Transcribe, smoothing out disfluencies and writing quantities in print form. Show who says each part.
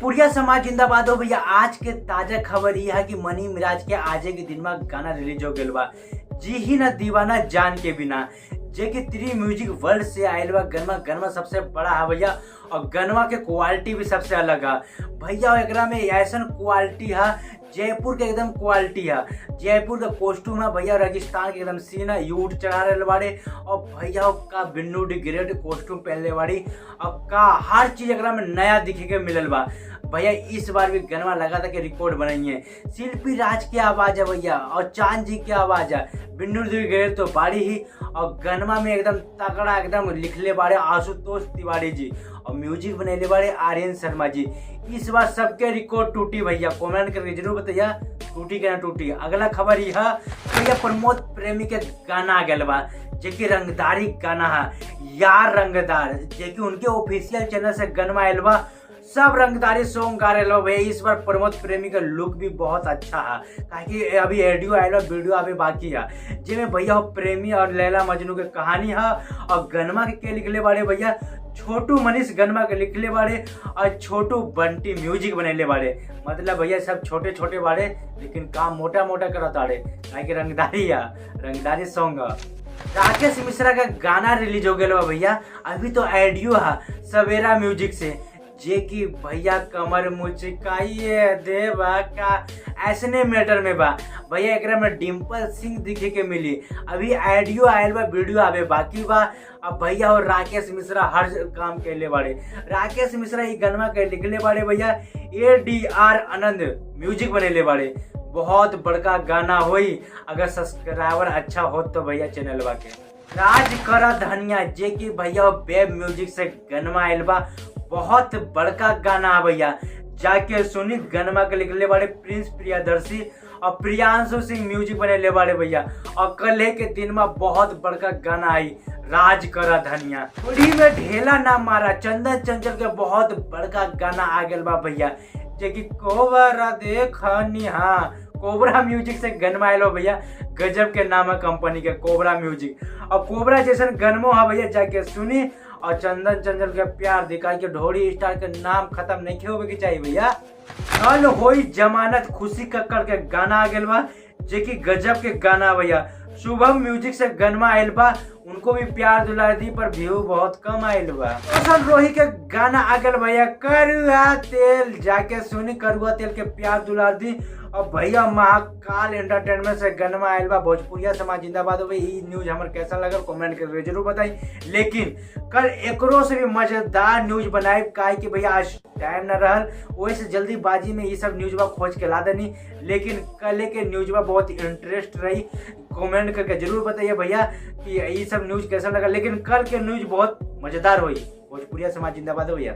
Speaker 1: भोजपुरिया समाज जिंदाबाद हो भैया। आज के ताजा खबर यह है कि मनी मिराज के आजे के दिन में गाना रिलीज हो गया बा, जी ही ना दीवाना जान के बिना, जे कि 3 म्यूजिक वर्ल्ड से आयल बा। गनमा सबसे बड़ा है भैया, और गनवा के क्वालिटी भी सबसे अलग है भैया। एकरा में ऐसा क्वालिटी है, जयपुर के एकदम क्वालिटी है। जयपुर का कॉस्ट्यूम है भैया, राजस्थान के एकदम सीन है, यूट चढ़ा रहे बाड़े, और भैया का बिन्नू डी ग्रेट कॉस्ट्यूम पहनले बाड़ी, अब का हर चीज एकरा में नया दिखे के मिलल बा भैया। इस बार भी गनवा लगा था कि रिकॉर्ड बनाइए। शिल्पी राज की आवाज है भैया, और चांद जी की आवाज है, बिन्नू डी ग्रेट तो बाड़ी ही, और गनवा में एकदम तगड़ा एकदम लिखले बाड़े आशुतोष तिवारी जी, और म्यूजिक बनेले बाड़े आर्यन शर्मा जी। इस बार सबके रिकॉर्ड टूटी भैया, कमेंट करके जरूर बताइए टूटी के ना टूटी। अगला खबर यह भैया, प्रमोद प्रेमी के गाना आ गया बा, जेकि रंगदारी गाना है यार रंगदार, जेकि उनके ऑफिशियल चैनल से गनवा आयल बा। सब रंगदारी सॉन्ग गा रहे भैया। इस बार प्रमोद प्रेमी का लुक भी बहुत अच्छा है, ताकि अभी ऑडियो आयल वीडियो अभी बाकी है, जिसमें भैया प्रेमी और लैला मजनू के कहानी है। और गनमा के लिखले बाड़े भैया, छोटू मनीष गनमा के लिखले बाड़े, और छोटू बंटी म्यूजिक बनेले बाड़े। मतलब भैया सब छोटे छोटे बाड़े, लेकिन काम मोटा मोटा करत आड़े, ताकि रंगदारी है, रंगदारी सॉन्ग है। राकेश मिश्रा का गाना रिलीज हो गया भैया, अभी तो ऑडियो है सवेरा म्यूजिक से, जे कि भैया कमर मुचकाइए देवा का ऐसने मैटर में बा भैया। एकरा में डिम्पल सिंह दिखे के मिली, अभी ऑडियो आयल बा, वीडियो आवे बाकी बा। अब भैया और राकेश मिश्रा हर काम कैले बाड़े। राकेश मिश्रा ये गनमा के लिखले बाड़े भैया, ADR आनंद म्यूजिक बनेले बाड़े। बहुत बड़का गाना होई, अगर सब्सक्राइबर अच्छा हो तो भैया चैनल के। राज करा धनिया, जे कि भैया वेब म्यूजिक से गनमा आयल बा, बहुत बड़का गाना है भैया, जाके सुनी। गनमा के लिखले बाड़े प्रिंस प्रियदर्शी, और प्रियांशु सिंह म्यूजिक बनेले बाड़े भैया। और कल के दिन में बहुत बड़का गाना आई राज करा धनिया। होली में ढेला ना मारा, चंदन चंचल के बहुत बड़का गाना आ गया बा भैया, जे कि कोबरा देखनी। हाँ, कोबरा म्यूजिक से गनमा आयल भैया, गजब के नाम है कंपनी के कोबरा म्यूजिक। और कोबरा जैसा गनमो है भैया, जाके सुनी। और चंदन चंचल के प्यार दिखाई के ढोड़ी स्टार के नाम खत्म नहीं होवे के चाहिए भैया। कल होई जमानत खुशी कक्कड़ के गाना आ गया बा, जे कि गजब के गाना भैया। शुभम म्यूजिक से गनमा आयल बा, उनको भी प्यार दुलार दी, पर व्यू बहुत कम आयल बा। रोशन रोही के गाना आ गया भैया, करुआ तेल, जाके सुनी। करुआ तेल के प्यार दुलार दी। और भैया महाकाल एंटरटेनमेंट से गनमा आयल बा। भोजपुरिया समाज जिंदाबाद हो। ये न्यूज हमारे कैसा लगा कमेंट करके जरूर बताई। लेकिन कल एकरो से भी मजेदार न्यूज बनाए, काहे कि भैया आज टाइम न रहल, वैसे जल्दीबाजी में ये सब न्यूज खोज के ला देनी। लेकिन कल के न्यूज बहुत इंटरेस्ट रही, कमेंट करके जरूर बताइए भैया कि ये सब न्यूज कैसा लगा। लेकिन कल के न्यूज बहुत मजेदार हुई। भोजपुरिया समाज जिंदाबाद हो भैया।